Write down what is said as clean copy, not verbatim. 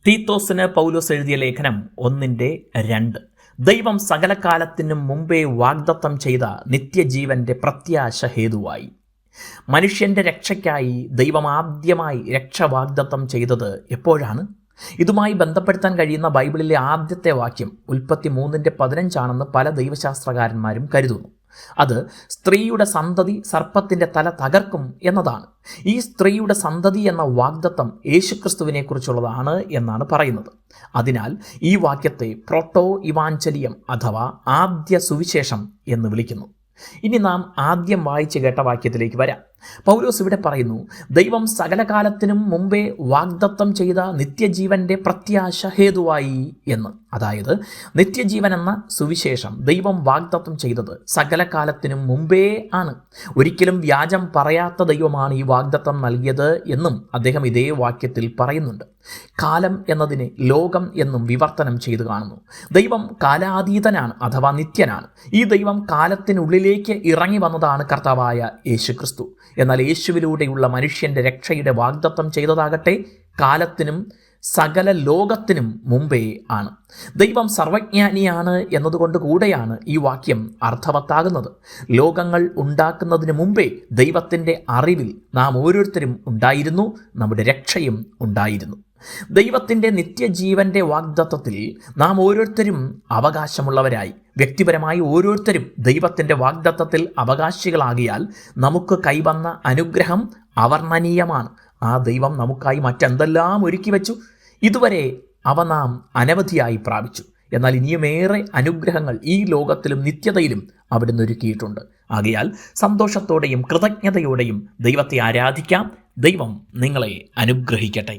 തീത്തോസിന് പൗലോസ് എഴുതിയ ലേഖനം 1:2. ദൈവം സകലകാലത്തിനും മുമ്പേ വാഗ്ദത്തം ചെയ്ത നിത്യജീവന്റെ പ്രത്യാശ ഹേതുവായി. മനുഷ്യന്റെ രക്ഷയ്ക്കായി ദൈവം ആദ്യമായി രക്ഷ വാഗ്ദത്തം ചെയ്തത് എപ്പോഴാണ്? ഇതുമായി ബന്ധപ്പെടുത്താൻ കഴിയുന്ന ബൈബിളിലെ ആദ്യത്തെ വാക്യം ഉൽപ്പത്തി 3:15 പല ദൈവശാസ്ത്രകാരന്മാരും കരുതുന്നു. അത് സ്ത്രീയുടെ സന്തതി സർപ്പത്തിൻ്റെ തല തകർക്കും എന്നതാണ്. ഈ സ്ത്രീയുടെ സന്തതി എന്ന വാഗ്ദത്തം യേശുക്രിസ്തുവിനെ കുറിച്ചുള്ളതാണ് എന്നാണ് പറയുന്നത്. അതിനാൽ ഈ വാക്യത്തെ പ്രോട്ടോ ഇവാഞ്ചലിയം അഥവാ ആദ്യ സുവിശേഷം എന്ന് വിളിക്കുന്നു. ഇനി നാം ആദ്യം വായിച്ചു കേട്ട വാക്യത്തിലേക്ക് വരാം. പൗലോസ് ഇവിടെ പറയുന്നു, ദൈവം സകലകാലത്തിനും മുമ്പേ വാഗ്ദത്തം ചെയ്ത നിത്യജീവന്റെ പ്രത്യാശ ഹേതുവായി എന്ന്. അതായത് നിത്യജീവൻ എന്ന സുവിശേഷം ദൈവം വാഗ്ദത്തം ചെയ്തത് സകലകാലത്തിനും മുമ്പേ ആണ്. ഒരിക്കലും വ്യാജം പറയാത്ത ദൈവമാണ് ഈ വാഗ്ദത്തം നൽകിയത് എന്നും അദ്ദേഹം ഇതേ വാക്യത്തിൽ പറയുന്നുണ്ട്. കാലം എന്നതിനെ ലോകം എന്നും വിവർത്തനം ചെയ്തു കാണുന്നു. ദൈവം കാലാതീതനാണ് അഥവാ നിത്യനാണ്. ഈ ദൈവം കാലത്തിനുള്ളിലേക്ക് ഇറങ്ങി വന്നതാണ് കർത്താവായ യേശുക്രിസ്തു. എന്നാൽ യേശുവിലൂടെയുള്ള മനുഷ്യന്റെ രക്ഷയുടെ വാഗ്ദത്തം ചെയ്തതാകട്ടെ കാലത്തിനും സകല ലോകത്തിനും മുമ്പേ ആണ്. ദൈവം സർവജ്ഞാനിയാണ് എന്നതുകൊണ്ട് കൂടെയാണ് ഈ വാക്യം അർത്ഥവത്താകുന്നത്. ലോകങ്ങൾ ഉണ്ടാക്കുന്നതിന് മുമ്പേ ദൈവത്തിൻ്റെ അറിവിൽ നാം ഓരോരുത്തരും ഉണ്ടായിരുന്നു, നമ്മുടെ രക്ഷയും ഉണ്ടായിരുന്നു. ദൈവത്തിൻ്റെ നിത്യജീവന്റെ വാഗ്ദത്തത്തിൽ നാം ഓരോരുത്തരും അവകാശമുള്ളവരായി. വ്യക്തിപരമായി ഓരോരുത്തരും ദൈവത്തിൻ്റെ വാഗ്ദത്തത്തിൽ അവകാശികളാകിയാൽ നമുക്ക് കൈവന്ന അനുഗ്രഹം അവർണ്ണനീയമാണ്. ആ ദൈവം നമുക്കായി മറ്റെന്തെല്ലാം ഒരുക്കി വെച്ചു. ഇതുവരെ അവ നാം അനവധിയായി പ്രാപിച്ചു. എന്നാൽ ഇനിയുമേറെ അനുഗ്രഹങ്ങൾ ഈ ലോകത്തിലും നിത്യതയിലും അവിടുന്ന് ഒരുക്കിയിട്ടുണ്ട്. ആകയാൽ സന്തോഷത്തോടെയും കൃതജ്ഞതയോടെയും ദൈവത്തെ ആരാധിക്കാം. ദൈവം നിങ്ങളെ അനുഗ്രഹിക്കട്ടെ.